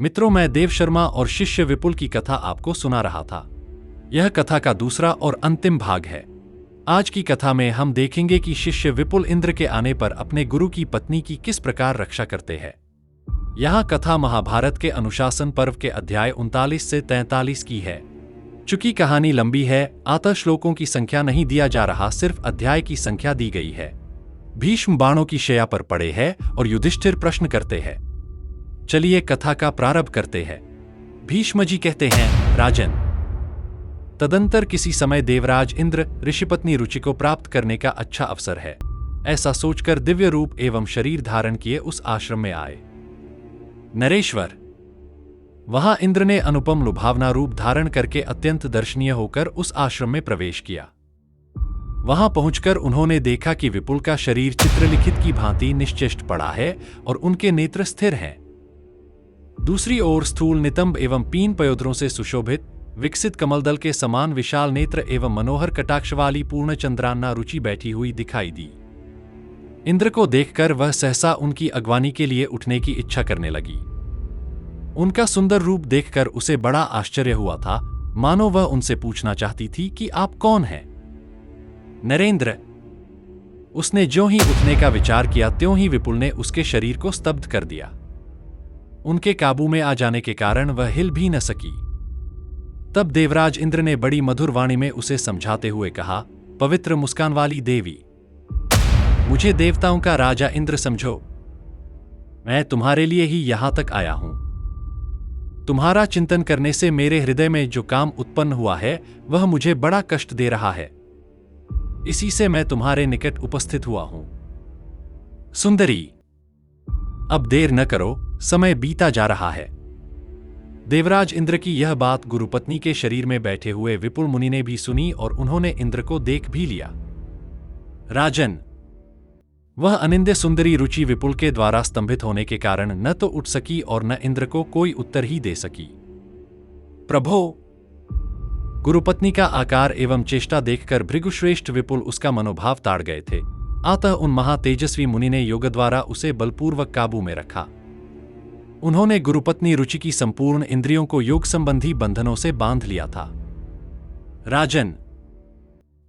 मित्रों, मैं देव शर्मा और शिष्य विपुल की कथा आपको सुना रहा था। यह कथा का दूसरा और अंतिम भाग है। आज की कथा में हम देखेंगे कि शिष्य विपुल इंद्र के आने पर अपने गुरु की पत्नी की किस प्रकार रक्षा करते हैं। यह कथा महाभारत के अनुशासन पर्व के अध्याय 39 से 43 की है। चूंकि कहानी लंबी है, अतः श्लोकों की संख्या नहीं दिया जा रहा, सिर्फ अध्याय की संख्या दी गई है। भीष्म बाणों की शैया पर पड़े हैं और युधिष्ठिर प्रश्न करते हैं। चलिए कथा का प्रारंभ करते हैं। भीष्म जी कहते हैं, राजन, तदंतर किसी समय देवराज इंद्र ऋषिपत्नी रुचि को प्राप्त करने का अच्छा अवसर है, ऐसा सोचकर दिव्य रूप एवं शरीर धारण किए उस आश्रम में आए। नरेश्वर, वहां इंद्र ने अनुपम लुभावना रूप धारण करके अत्यंत दर्शनीय होकर उस आश्रम में प्रवेश किया। वहां पहुंचकर उन्होंने देखा कि विपुल का शरीर चित्रलिखित की भांति निश्चेष्ट पड़ा है और उनके नेत्र स्थिर हैं। दूसरी ओर स्थूल नितंब एवं पीन पयोधरों से सुशोभित विकसित कमलदल के समान विशाल नेत्र एवं मनोहर कटाक्ष वाली पूर्ण चंद्रान्ना रुचि बैठी हुई दिखाई दी। इंद्र को देखकर वह सहसा उनकी अगवानी के लिए उठने की इच्छा करने लगी। उनका सुंदर रूप देखकर उसे बड़ा आश्चर्य हुआ था, मानो वह उनसे पूछना चाहती थी कि आप कौन हैं? नरेंद्र। उसने ज्यों ही उठने का विचार किया त्यों ही विपुल ने उसके शरीर को स्तब्ध कर दिया। उनके काबू में आ जाने के कारण वह हिल भी न सकी। तब देवराज इंद्र ने बड़ी मधुर वाणी में उसे समझाते हुए कहा, पवित्र मुस्कान वाली देवी, मुझे देवताओं का राजा इंद्र समझो। मैं तुम्हारे लिए ही यहां तक आया हूं। तुम्हारा चिंतन करने से मेरे हृदय में जो काम उत्पन्न हुआ है वह मुझे बड़ा कष्ट दे रहा है। इसी से मैं तुम्हारे निकट उपस्थित हुआ हूं। सुंदरी, अब देर न करो, समय बीता जा रहा है। देवराज इंद्र की यह बात गुरुपत्नी के शरीर में बैठे हुए विपुल मुनि ने भी सुनी और उन्होंने इंद्र को देख भी लिया। राजन, वह अनिंद्य सुंदरी रुचि विपुल के द्वारा स्तंभित होने के कारण न तो उठ सकी और न इंद्र को कोई उत्तर ही दे सकी। प्रभो, गुरुपत्नी का आकार एवं चेष्टा देखकर भृगुश्रेष्ठ विपुल उसका मनोभाव ताड़ गए थे। अतः उन महातेजस्वी मुनि ने योग द्वारा उसे बलपूर्वक काबू में रखा। उन्होंने गुरुपत्नी रुचि की संपूर्ण इंद्रियों को योग संबंधी बंधनों से बांध लिया था। राजन,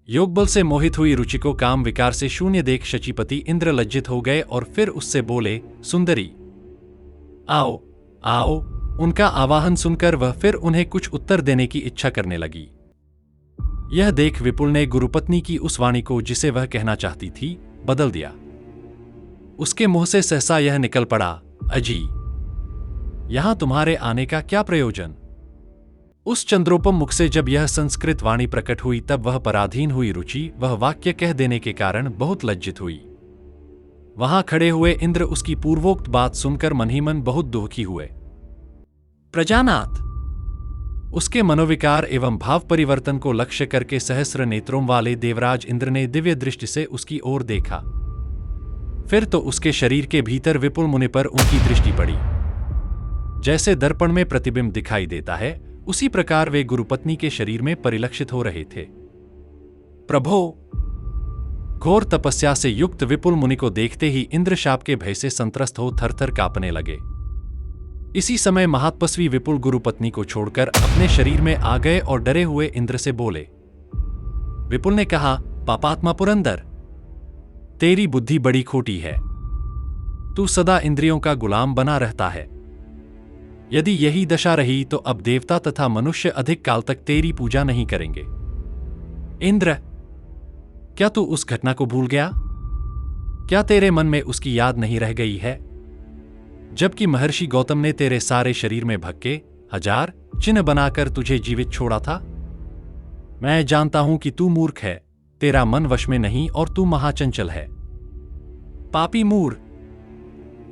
योग बल से मोहित हुई रुचि को काम विकार से शून्य देख शचीपति इंद्र लज्जित हो गए और फिर उससे बोले, सुंदरी, आओ आओ। उनका आवाहन सुनकर वह फिर उन्हें कुछ उत्तर देने की इच्छा करने लगी। यह देख विपुल ने गुरुपत्नी की उस वाणी को, जिसे वह कहना चाहती थी, बदल दिया। उसके मुंह से सहसा यह निकल पड़ा, अजी, यहां तुम्हारे आने का क्या प्रयोजन? उस चंद्रोपम मुख से जब यह संस्कृत वाणी प्रकट हुई तब वह पराधीन हुई रुचि वह वाक्य कह देने के कारण बहुत लज्जित हुई। वहां खड़े हुए इंद्र उसकी पूर्वोक्त बात सुनकर मन ही मन बहुत दुखी हुए। प्रजानाथ, उसके मनोविकार एवं भाव परिवर्तन को लक्ष्य करके सहस्र नेत्रों वाले देवराज इंद्र ने दिव्य दृष्टि से उसकी ओर देखा। फिर तो उसके शरीर के भीतर विपुल मुनि पर उनकी दृष्टि पड़ी। जैसे दर्पण में प्रतिबिंब दिखाई देता है, उसी प्रकार वे गुरुपत्नी के शरीर में परिलक्षित हो रहे थे। प्रभो, घोर तपस्या से युक्त विपुल मुनि को देखते ही इंद्र शाप के भय से संत्रस्त हो थरथर कांपने लगे। इसी समय महातपस्वी विपुल गुरुपत्नी को छोड़कर अपने शरीर में आ गए और डरे हुए इंद्र से बोले। विपुल ने कहा, पापात्मा पुरंदर, तेरी बुद्धि बड़ी खोटी है। तू सदा इंद्रियों का गुलाम बना रहता है। यदि यही दशा रही तो अब देवता तथा मनुष्य अधिक काल तक तेरी पूजा नहीं करेंगे। इंद्र, क्या तू उस घटना को भूल गया? क्या तेरे मन में उसकी याद नहीं रह गई है, जबकि महर्षि गौतम ने तेरे सारे शरीर में भक्के हजार चिन्ह बनाकर तुझे जीवित छोड़ा था? मैं जानता हूं कि तू मूर्ख है, तेरा मन वश में नहीं और तू महाचंचल है। पापी मूढ़,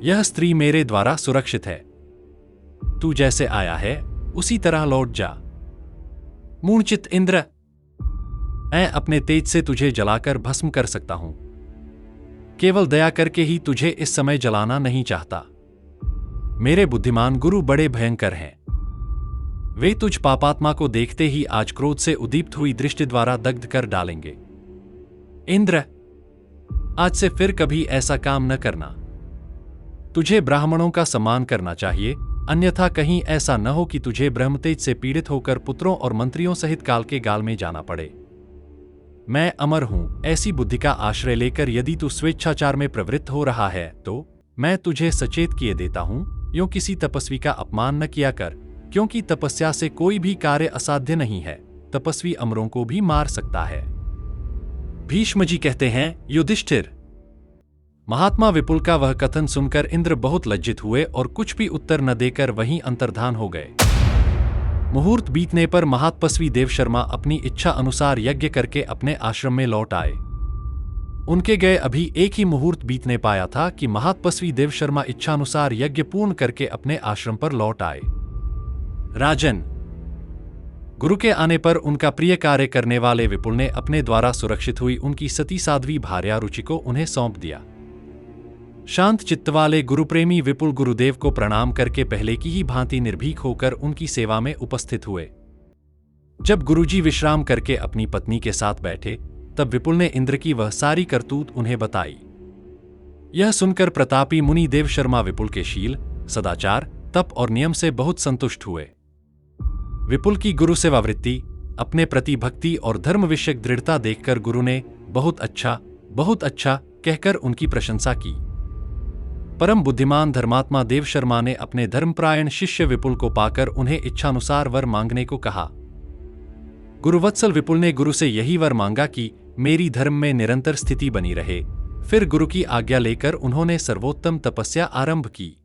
यह स्त्री मेरे द्वारा सुरक्षित है। तू जैसे आया है उसी तरह लौट जा। मूढ़चित्त इंद्र, मैं अपने तेज से तुझे जलाकर भस्म कर सकता हूं। केवल दया करके ही तुझे इस समय जलाना नहीं चाहता। मेरे बुद्धिमान गुरु बड़े भयंकर हैं। वे तुझ पापात्मा को देखते ही आज क्रोध से उद्दीप्त हुई दृष्टि द्वारा दग्ध कर डालेंगे। इंद्र, आज से फिर कभी ऐसा काम न करना। तुझे ब्राह्मणों का सम्मान करना चाहिए, अन्यथा कहीं ऐसा न हो कि तुझे ब्रह्मतेज से पीड़ित होकर पुत्रों और मंत्रियों सहित काल के गाल में जाना पड़े। मैं अमर हूं, ऐसी बुद्धि का आश्रय लेकर यदि तू स्वेच्छाचार में प्रवृत्त हो रहा है तो मैं तुझे सचेत किए देता हूं, यूं किसी तपस्वी का अपमान न किया कर, क्योंकि तपस्या से कोई भी कार्य असाध्य नहीं है। तपस्वी अमरों को भी मार सकता है। भीष्म जी कहते हैं, युधिष्ठिर। महात्मा विपुल का वह कथन सुनकर इंद्र बहुत लज्जित हुए और कुछ भी उत्तर न देकर वहीं अंतर्धान हो गए। मुहूर्त बीतने पर महातपस्वी देवशर्मा अपनी इच्छा अनुसार यज्ञ करके अपने आश्रम में लौट आए। उनके गए अभी एक ही मुहूर्त बीतने पाया था कि महातपस्वी देवशर्मा इच्छानुसार यज्ञ पूर्ण करके अपने आश्रम पर लौट आए। राजन, गुरु के आने पर उनका प्रिय कार्य करने वाले विपुल ने अपने द्वारा सुरक्षित हुई उनकी सती साध्वी भार्या रुचि को उन्हें सौंप दिया। शांत चित्त वाले गुरुप्रेमी विपुल गुरुदेव को प्रणाम करके पहले की ही भांति निर्भीक होकर उनकी सेवा में उपस्थित हुए। जब गुरुजी विश्राम करके अपनी पत्नी के साथ बैठे तब विपुल ने इंद्र की वह सारी करतूत उन्हें बताई। यह सुनकर प्रतापी मुनि देवशर्मा विपुल के शील, सदाचार, तप और नियम से बहुत संतुष्ट हुए। विपुल की गुरु सेवा वृत्ति, अपने प्रति भक्ति और धर्म विषयक दृढ़ता देखकर गुरु ने बहुत अच्छा कहकर उनकी प्रशंसा की। परम बुद्धिमान धर्मात्मा देवशर्मा ने अपने धर्मपरायण शिष्य विपुल को पाकर उन्हें इच्छानुसार वर मांगने को कहा। गुरुवत्सल विपुल ने गुरु से यही वर मांगा कि मेरी धर्म में निरंतर स्थिति बनी रहे। फिर गुरु की आज्ञा लेकर उन्होंने सर्वोत्तम तपस्या आरंभ की।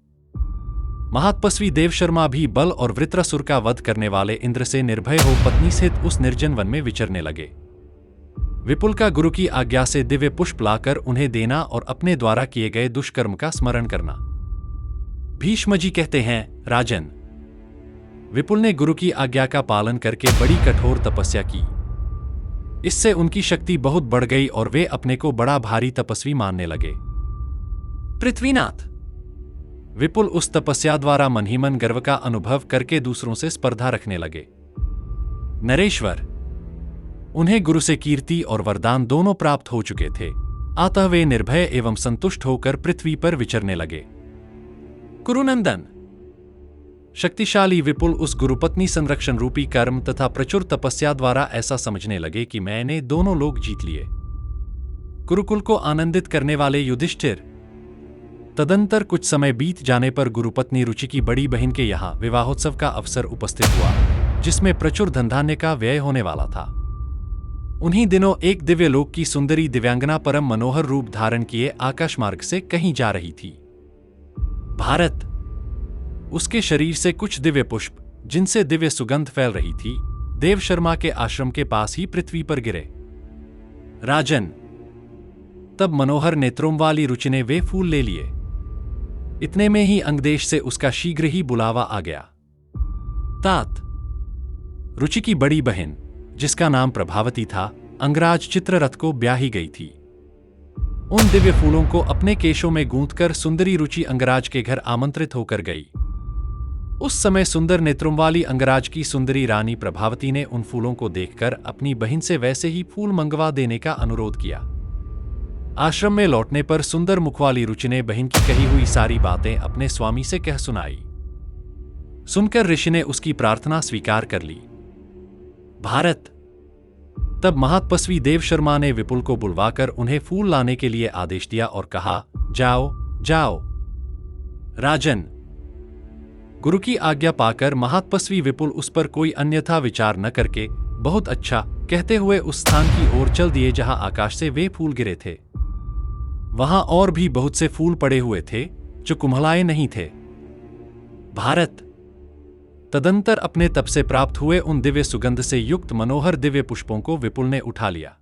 महातपस्वी देवशर्मा भी बल और वृत्रासुर का वध करने वाले इंद्र से निर्भय हो पत्नी सहित उस निर्जन वन में विचरने लगे। विपुल का गुरु की आज्ञा से दिव्य पुष्प लाकर उन्हें देना और अपने द्वारा किए गए दुष्कर्म का स्मरण करना। भीष्म जी कहते हैं, राजन, विपुल ने गुरु की आज्ञा का पालन करके बड़ी कठोर तपस्या की। इससे उनकी शक्ति बहुत बढ़ गई और वे अपने को बड़ा भारी तपस्वी मानने लगे। पृथ्वीनाथ, विपुल उस तपस्या द्वारा मन ही मन गर्व का अनुभव करके दूसरों से स्पर्धा रखने लगे। नरेश्वर, उन्हें गुरु से कीर्ति और वरदान दोनों प्राप्त हो चुके थे, अतः वे निर्भय एवं संतुष्ट होकर पृथ्वी पर विचरने लगे। कुरुनंदन, शक्तिशाली विपुल उस गुरुपत्नी संरक्षण रूपी कर्म तथा प्रचुर तपस्या द्वारा ऐसा समझने लगे कि मैंने दोनों लोग जीत लिए। गुरुकुल को आनंदित करने वाले युधिष्ठिर, तदंतर कुछ समय बीत जाने पर गुरुपत्नी रुचि की बड़ी बहन के यहाँ विवाहोत्सव का अवसर उपस्थित हुआ, जिसमें प्रचुर धनधान्य का व्यय होने वाला था। उन्हीं दिनों एक दिव्य लोक की सुंदरी दिव्यांगना परम मनोहर रूप धारण किए आकाश मार्ग से कहीं जा रही थी। भारत, उसके शरीर से कुछ दिव्य पुष्प, जिनसे दिव्य सुगंध फैल रही थी, देवशर्मा के आश्रम के पास ही पृथ्वी पर गिरे। राजन, तब मनोहर नेत्रों वाली रुचि ने वे फूल ले लिए। इतने में ही अंगदेश से उसका शीघ्र ही बुलावा आ गया। तात, रुचि की बड़ी बहन, जिसका नाम प्रभावती था, अंगराज चित्ररथ को ब्याही गई थी। उन दिव्य फूलों को अपने केशों में गूंथकर सुंदरी रुचि अंगराज के घर आमंत्रित होकर गई। उस समय सुंदर नेत्रों वाली अंगराज की सुंदरी रानी प्रभावती ने उन फूलों को देखकर अपनी बहन से वैसे ही फूल मंगवा देने का अनुरोध किया। आश्रम में लौटने पर सुंदर मुख वाली रुचि ने बहन की कही हुई सारी बातें अपने स्वामी से कह सुनाई। सुनकर ऋषि ने उसकी प्रार्थना स्वीकार कर ली। भारत, तब महातपस्वी देवशर्मा ने विपुल को बुलवाकर उन्हें फूल लाने के लिए आदेश दिया और कहा, जाओ जाओ। राजन, गुरु की आज्ञा पाकर महातपस्वी विपुल उस पर कोई अन्यथा विचार न करके बहुत अच्छा कहते हुए उस स्थान की ओर चल दिए जहां आकाश से वे फूल गिरे थे। वहां और भी बहुत से फूल पड़े हुए थे जो कुम्हलाए नहीं थे। भारत, तदंतर अपने तप से प्राप्त हुए उन दिव्य सुगंध से युक्त मनोहर दिव्य पुष्पों को विपुल ने उठा लिया।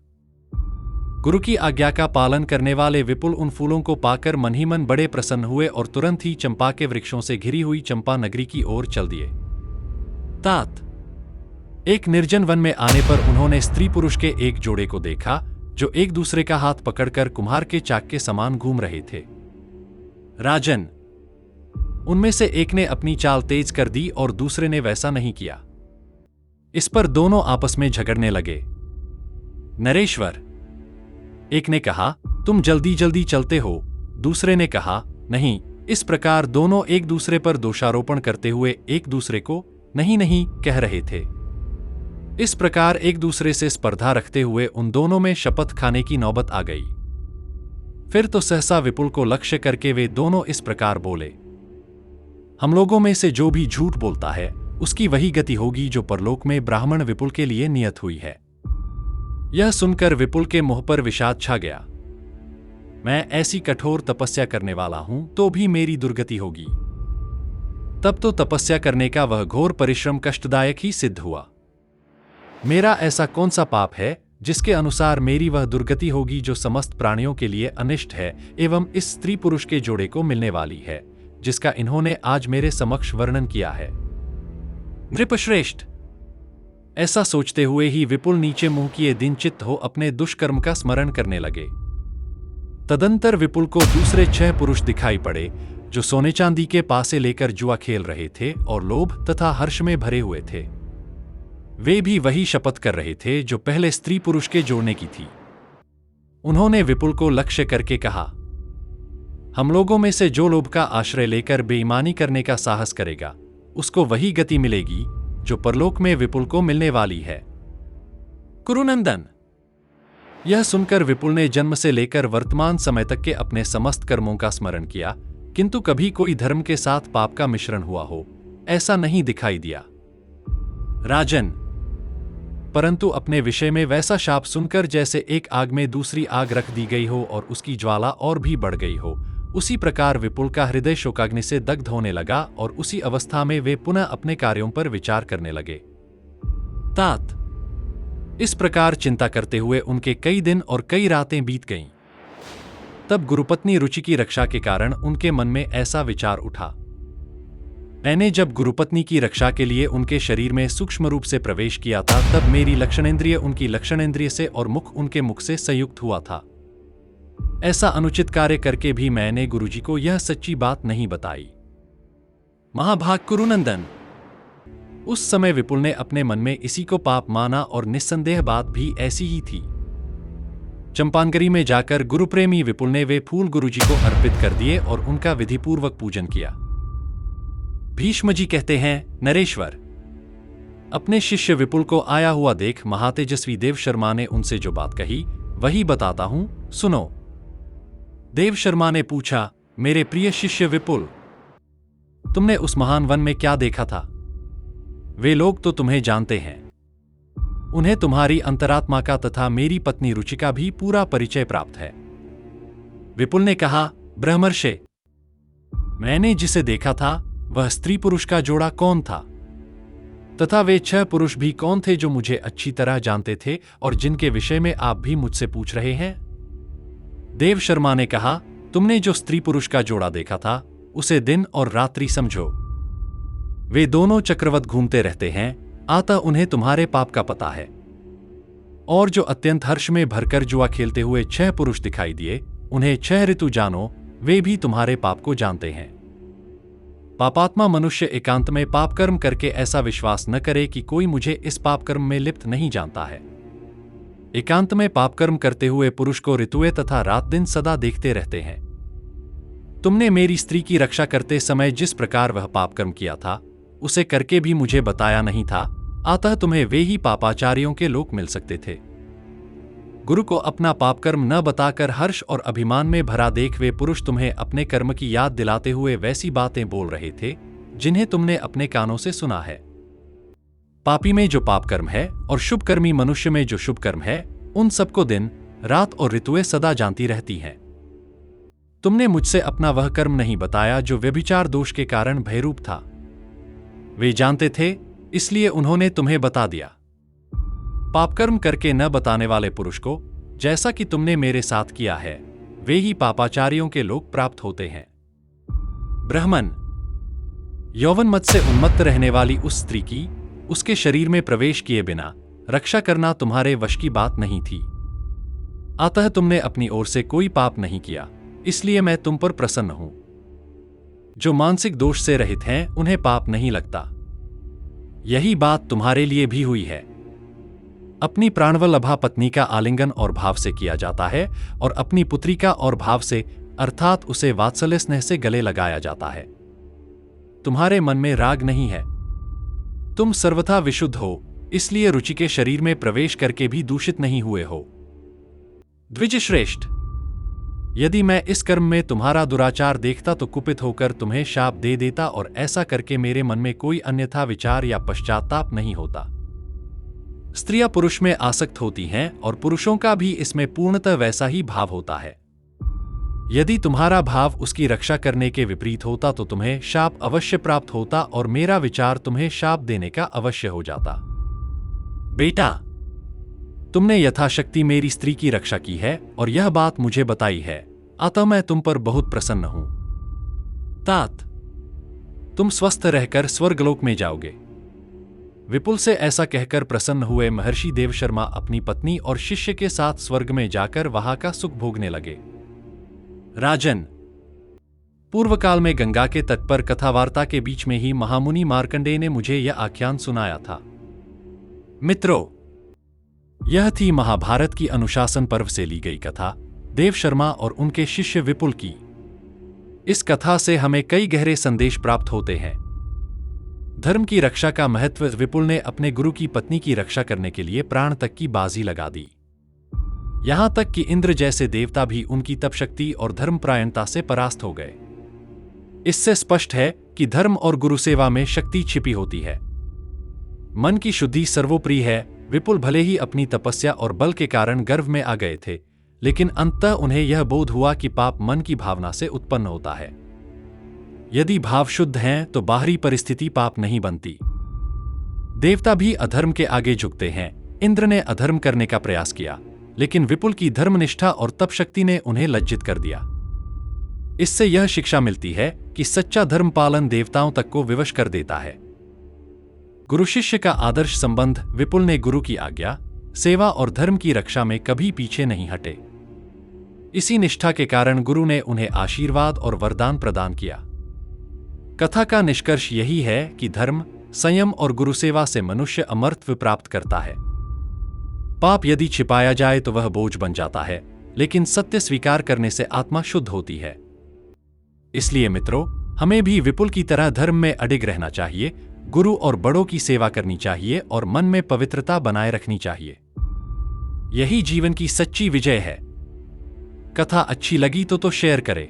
गुरु की आज्ञा का पालन करने वाले विपुल उन फूलों को पाकर मन ही मन बड़े प्रसन्न हुए और तुरंत ही चंपा के वृक्षों से घिरी हुई चंपा नगरी की ओर चल दिए। तात, एक निर्जन वन में आने पर उन्होंने स्त्री पुरुष के एक जोड़े को देखा जो एक दूसरे का हाथ पकड़कर कुम्हार के चाक के समान घूम रहे थे। राजन, उनमें से एक ने अपनी चाल तेज कर दी और दूसरे ने वैसा नहीं किया। इस पर दोनों आपस में झगड़ने लगे। नरेश्वर, एक ने कहा, तुम जल्दी जल्दी चलते हो। दूसरे ने कहा, नहीं, इस प्रकार दोनों एक दूसरे पर दोषारोपण करते हुए एक दूसरे को नहीं नहीं कह रहे थे। इस प्रकार एक दूसरे से स्पर्धा रखते हुए उन दोनों में शपथ खाने की नौबत आ गई। फिर तो सहसा विपुल को लक्ष्य करके वे दोनों इस प्रकार बोले, हम लोगों में से जो भी झूठ बोलता है उसकी वही गति होगी जो परलोक में ब्राह्मण विपुल के लिए नियत हुई है। यह सुनकर विपुल के मुंह पर विषाद छा गया। मैं ऐसी कठोर तपस्या करने वाला हूं तो भी मेरी दुर्गति होगी। तब तो तपस्या करने का वह घोर परिश्रम कष्टदायक ही सिद्ध हुआ। मेरा ऐसा कौन सा पाप है जिसके अनुसार मेरी वह दुर्गति होगी जो समस्त प्राणियों के लिए अनिष्ट है एवं इस स्त्री पुरुष के जोड़े को मिलने वाली है, जिसका इन्होंने आज मेरे समक्ष वर्णन किया है। नृपश्रेष्ठ, ऐसा सोचते हुए ही विपुल नीचे मुंह किए दिन चित्त हो अपने दुष्कर्म का स्मरण करने लगे। तदंतर विपुल को दूसरे 6 पुरुष दिखाई पड़े जो सोने चांदी के पासे लेकर जुआ खेल रहे थे और लोभ तथा हर्ष में भरे हुए थे। वे भी वही शपथ कर रहे थे जो पहले स्त्री पुरुष के जोड़ने की थी। उन्होंने विपुल को लक्ष्य करके कहा, हम लोगों में से जो लोभ का आश्रय लेकर बेईमानी करने का साहस करेगा उसको वही गति मिलेगी जो परलोक में विपुल को मिलने वाली है। कुरुनंदन, यह सुनकर विपुल ने जन्म से लेकर वर्तमान समय तक के अपने समस्त कर्मों का स्मरण किया, किंतु कभी कोई धर्म के साथ पाप का मिश्रण हुआ हो ऐसा नहीं दिखाई दिया। राजन, परंतु अपने विषय में वैसा शाप सुनकर जैसे एक आग में दूसरी आग रख दी गई हो और उसकी ज्वाला और भी बढ़ गई हो, उसी प्रकार विपुल का हृदय शोकाग्नि से दग्ध होने लगा और उसी अवस्था में वे पुनः अपने कार्यों पर विचार करने लगे। तात, इस प्रकार चिंता करते हुए उनके कई दिन और कई रातें बीत गईं। तब गुरुपत्नी रुचि की रक्षा के कारण उनके मन में ऐसा विचार उठा, मैंने जब गुरुपत्नी की रक्षा के लिए उनके शरीर में सूक्ष्म रूप से प्रवेश किया था तब मेरी लक्षणेंद्रिय उनकी लक्षणेंद्रिय से और मुख उनके मुख से संयुक्त हुआ था। ऐसा अनुचित कार्य करके भी मैंने गुरुजी को यह सच्ची बात नहीं बताई। महाभाग कुरुनंदन, उस समय विपुल ने अपने मन में इसी को पाप माना और निस्संदेह बात भी ऐसी ही थी। चंपानगरी में जाकर गुरुप्रेमी विपुल ने वे फूल गुरुजी को अर्पित कर दिए और उनका विधिपूर्वक पूजन किया। भीष्म जी कहते हैं, नरेश्वर, अपने शिष्य विपुल को आया हुआ देख महातेजस्वी देव शर्मा ने उनसे जो बात कही वही बताता हूं, सुनो। देव शर्मा ने पूछा, मेरे प्रिय शिष्य विपुल, तुमने उस महान वन में क्या देखा था? वे लोग तो तुम्हें जानते हैं, उन्हें तुम्हारी अंतरात्मा का तथा मेरी पत्नी रुचि का भी पूरा परिचय प्राप्त है। विपुल ने कहा, ब्रह्मर्षे, मैंने जिसे देखा था वह स्त्री पुरुष का जोड़ा कौन था तथा वे 6 पुरुष भी कौन थे जो मुझे अच्छी तरह जानते थे और जिनके विषय में आप भी मुझसे पूछ रहे हैं? देव शर्मा ने कहा, तुमने जो स्त्री पुरुष का जोड़ा देखा था उसे दिन और रात्रि समझो। वे दोनों चक्रवत घूमते रहते हैं, अतः उन्हें तुम्हारे पाप का पता है। और जो अत्यंत हर्ष में भरकर जुआ खेलते हुए 6 पुरुष दिखाई दिए, उन्हें 6 ऋतु जानो, वे भी तुम्हारे पाप को जानते हैं। पापात्मा मनुष्य एकांत में पाप कर्म करके ऐसा विश्वास न करे कि कोई मुझे इस पाप कर्म में लिप्त नहीं जानता है। एकांत में पाप कर्म करते हुए पुरुष को ऋतुएं तथा रात दिन सदा देखते रहते हैं। तुमने मेरी स्त्री की रक्षा करते समय जिस प्रकार वह पाप कर्म किया था उसे करके भी मुझे बताया नहीं था, अतः तुम्हें वे ही पापाचार्यों के लोक मिल सकते थे। गुरु को अपना पाप कर्म न बताकर हर्ष और अभिमान में भरा देख वे पुरुष तुम्हें अपने कर्म की याद दिलाते हुए वैसी बातें बोल रहे थे जिन्हें तुमने अपने कानों से सुना है। पापी में जो पाप कर्म है और शुभकर्मी मनुष्य में जो शुभ कर्म है, उन सबको दिन रात और ऋतुएं सदा जानती रहती हैं। तुमने मुझसे अपना वह कर्म नहीं बताया जो व्यभिचार दोष के कारण भयरूप था। वे जानते थे, इसलिए उन्होंने तुम्हें बता दिया। पापकर्म करके न बताने वाले पुरुष को जैसा कि तुमने मेरे साथ किया है, वे ही पापाचार्यों के लोक प्राप्त होते हैं। ब्राह्मण, यौवन मत से उन्मत्त रहने वाली उस स्त्री की उसके शरीर में प्रवेश किए बिना रक्षा करना तुम्हारे वश की बात नहीं थी। अतः तुमने अपनी ओर से कोई पाप नहीं किया, इसलिए मैं तुम पर प्रसन्न हूं। जो मानसिक दोष से रहित हैं, उन्हें पाप नहीं लगता। यही बात तुम्हारे लिए भी हुई है। अपनी प्राणवल्लभा पत्नी का आलिंगन और भाव से किया जाता है और अपनी पुत्री का और भाव से अर्थात उसे वात्सल्य स्नेह से गले लगाया जाता है। तुम्हारे मन में राग नहीं है। तुम सर्वथा विशुद्ध हो, इसलिए रुचि के शरीर में प्रवेश करके भी दूषित नहीं हुए हो। द्विजश्रेष्ठ, यदि मैं इस कर्म में तुम्हारा दुराचार देखता तो कुपित होकर तुम्हें शाप दे देता, और ऐसा करके मेरे मन में कोई अन्यथा विचार या पश्चाताप नहीं होता। स्त्रियां पुरुष में आसक्त होती हैं और पुरुषों का भी इसमें पूर्णतः वैसा ही भाव होता है। यदि तुम्हारा भाव उसकी रक्षा करने के विपरीत होता तो तुम्हें शाप अवश्य प्राप्त होता और मेरा विचार तुम्हें शाप देने का अवश्य हो जाता। बेटा, तुमने यथाशक्ति मेरी स्त्री की रक्षा की है और यह बात मुझे बताई है, अतः मैं तुम पर बहुत प्रसन्न हूं। तात, तुम स्वस्थ रहकर स्वर्गलोक में जाओगे। विपुल से ऐसा कहकर प्रसन्न हुए महर्षि देवशर्मा अपनी पत्नी और शिष्य के साथ स्वर्ग में जाकर वहां का सुख भोगने लगे। राजन, पूर्व काल में गंगा के तट पर कथावार्ता के बीच में ही महामुनि मार्कंडेय ने मुझे यह आख्यान सुनाया था। मित्रों, यह थी महाभारत की अनुशासन पर्व से ली गई कथा, देवशर्मा और उनके शिष्य विपुल की। इस कथा से हमें कई गहरे संदेश प्राप्त होते हैं। धर्म की रक्षा का महत्व। विपुल ने अपने गुरु की पत्नी की रक्षा करने के लिए प्राण तक की बाजी लगा दी। यहां तक कि इंद्र जैसे देवता भी उनकी तपशक्ति और धर्मपरायणता से परास्त हो गए। इससे स्पष्ट है कि धर्म और गुरु सेवा में शक्ति छिपी होती है। मन की शुद्धि सर्वोपरि है। विपुल भले ही अपनी तपस्या और बल के कारण गर्व में आ गए थे, लेकिन अंततः उन्हें यह बोध हुआ कि पाप मन की भावना से उत्पन्न होता है। यदि भाव शुद्ध हैं तो बाहरी परिस्थिति पाप नहीं बनती। देवता भी अधर्म के आगे झुकते हैं। इंद्र ने अधर्म करने का प्रयास किया, लेकिन विपुल की धर्मनिष्ठा और तपशक्ति ने उन्हें लज्जित कर दिया। इससे यह शिक्षा मिलती है कि सच्चा धर्म पालन देवताओं तक को विवश कर देता है। गुरु शिष्य का आदर्श संबंध। विपुल ने गुरु की आज्ञा, सेवा और धर्म की रक्षा में कभी पीछे नहीं हटे। इसी निष्ठा के कारण गुरु ने उन्हें आशीर्वाद और वरदान प्रदान किया। कथा का निष्कर्ष यही है कि धर्म, संयम और गुरु सेवा से मनुष्य अमरत्व प्राप्त करता है। पाप यदि छिपाया जाए तो वह बोझ बन जाता है, लेकिन सत्य स्वीकार करने से आत्मा शुद्ध होती है। इसलिए मित्रों, हमें भी विपुल की तरह धर्म में अडिग रहना चाहिए, गुरु और बड़ों की सेवा करनी चाहिए और मन में पवित्रता बनाए रखनी चाहिए। यही जीवन की सच्ची विजय है। कथा अच्छी लगी तो शेयर करें।